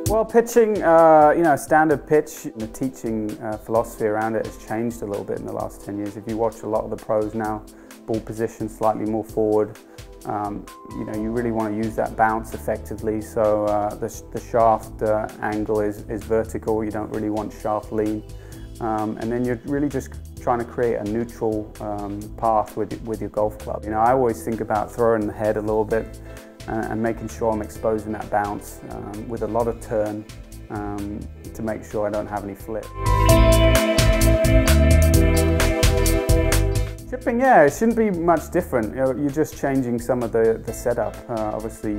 Well, pitching, standard pitch, the teaching philosophy around it has changed a little bit in the last 10 years. If you watch a lot of the pros now, ball position slightly more forward. You really want to use that bounce effectively, so the shaft angle is vertical. You don't really want shaft lean. And then you're really just trying to create a neutral path with your golf club. I always think about throwing the head a little bit and making sure I'm exposing that bounce with a lot of turn to make sure I don't have any flip. Chipping, yeah, it shouldn't be much different. You're just changing some of the setup. Obviously,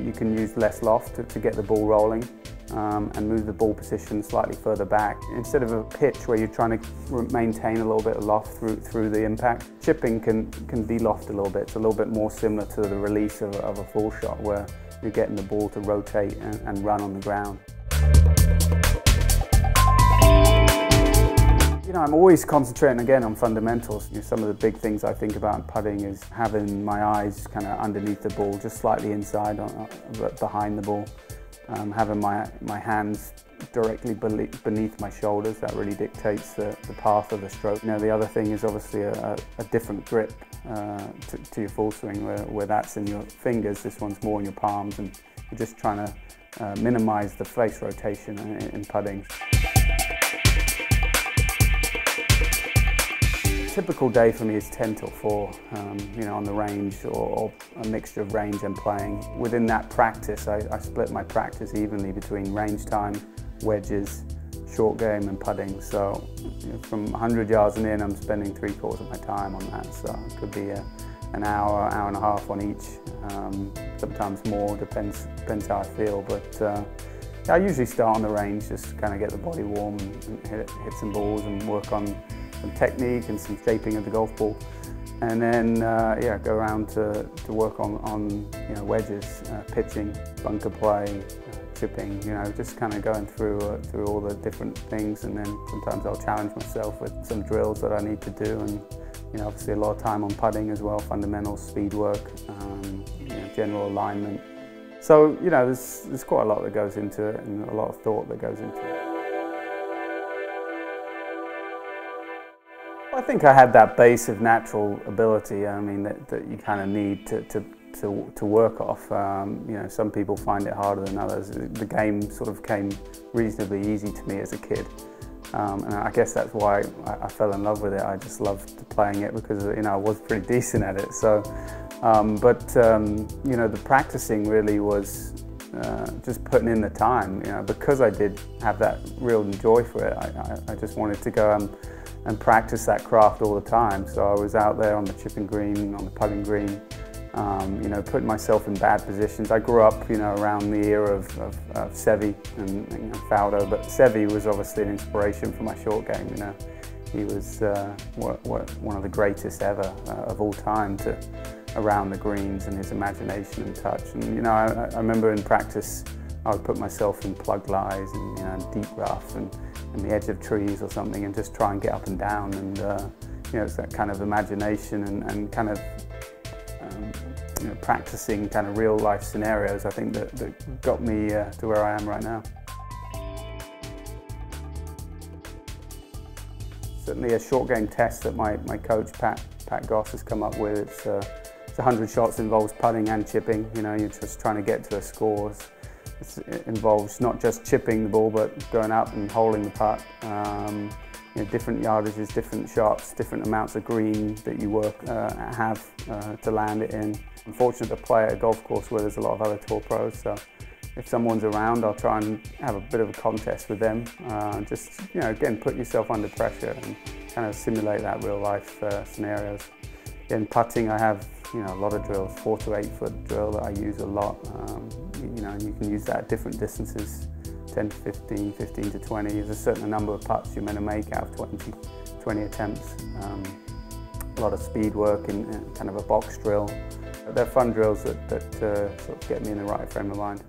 you can use less loft to get the ball rolling and move the ball position slightly further back. Instead of a pitch where you're trying to maintain a little bit of loft through the impact, chipping can de-loft a little bit. It's a little bit more similar to the release of a full shot where you're getting the ball to rotate and run on the ground. I'm always concentrating again on fundamentals. Some of the big things I think about in putting is having my eyes kind of underneath the ball, just slightly inside, behind the ball. Having my hands directly beneath my shoulders, that really dictates the path of the stroke. The other thing is obviously a different grip to your full swing, where that's in your fingers, this one's more in your palms, and you're just trying to minimize the face rotation in putting. Typical day for me is 10 till 4, on the range, or a mixture of range and playing. Within that practice, I split my practice evenly between range time, wedges, short game and putting. So from 100 yards and in, I'm spending 3/4 of my time on that. So it could be an hour and a half on each, sometimes more, depends how I feel. But I usually start on the range, just kind of get the body warm and hit some balls and work on some technique and some shaping of the golf ball, and then go around to work on wedges, pitching, bunker play, chipping. Just kind of going through all the different things, and then sometimes I'll challenge myself with some drills that I need to do, and obviously a lot of time on putting as well, fundamentals, speed work, general alignment. So there's quite a lot that goes into it, and a lot of thought that goes into it. I think I had that base of natural ability. That you kind of need to work off. Some people find it harder than others. The game sort of came reasonably easy to me as a kid, and I guess that's why I fell in love with it. I just loved playing it because I was pretty decent at it. So, the practicing really was just putting in the time. Because I did have that real joy for it. I just wanted to go and practice that craft all the time. So I was out there on the chipping green, on the putting green, putting myself in bad positions. I grew up, around the era of Seve and Faudo, but Seve was obviously an inspiration for my short game. He was one of the greatest ever of all time around the greens, and his imagination and touch. And I remember in practice, I would put myself in plug lies and deep rough and the edge of trees or something, and just try and get up and down. And it's that kind of imagination and kind of practicing kind of real life scenarios, I think that got me to where I am right now. Certainly a short game test that my coach Pat Goss has come up with. It's 100 shots, involves putting and chipping. You're just trying to get to a score. It involves not just chipping the ball, but going up and holding the putt. Different yardages, different shots, different amounts of green that you have to land it in. I'm fortunate to play at a golf course where there's a lot of other tour pros, so if someone's around, I'll try and have a bit of a contest with them. Just, again, put yourself under pressure and kind of simulate that real life scenarios. In putting, I have a lot of drills, 4 to 8 foot drill that I use a lot. And you can use that at different distances, 10 to 15, 15 to 20. There's a certain number of putts you're meant to make out of 20 attempts. A lot of speed work in kind of a box drill. They're fun drills that sort of get me in the right frame of mind.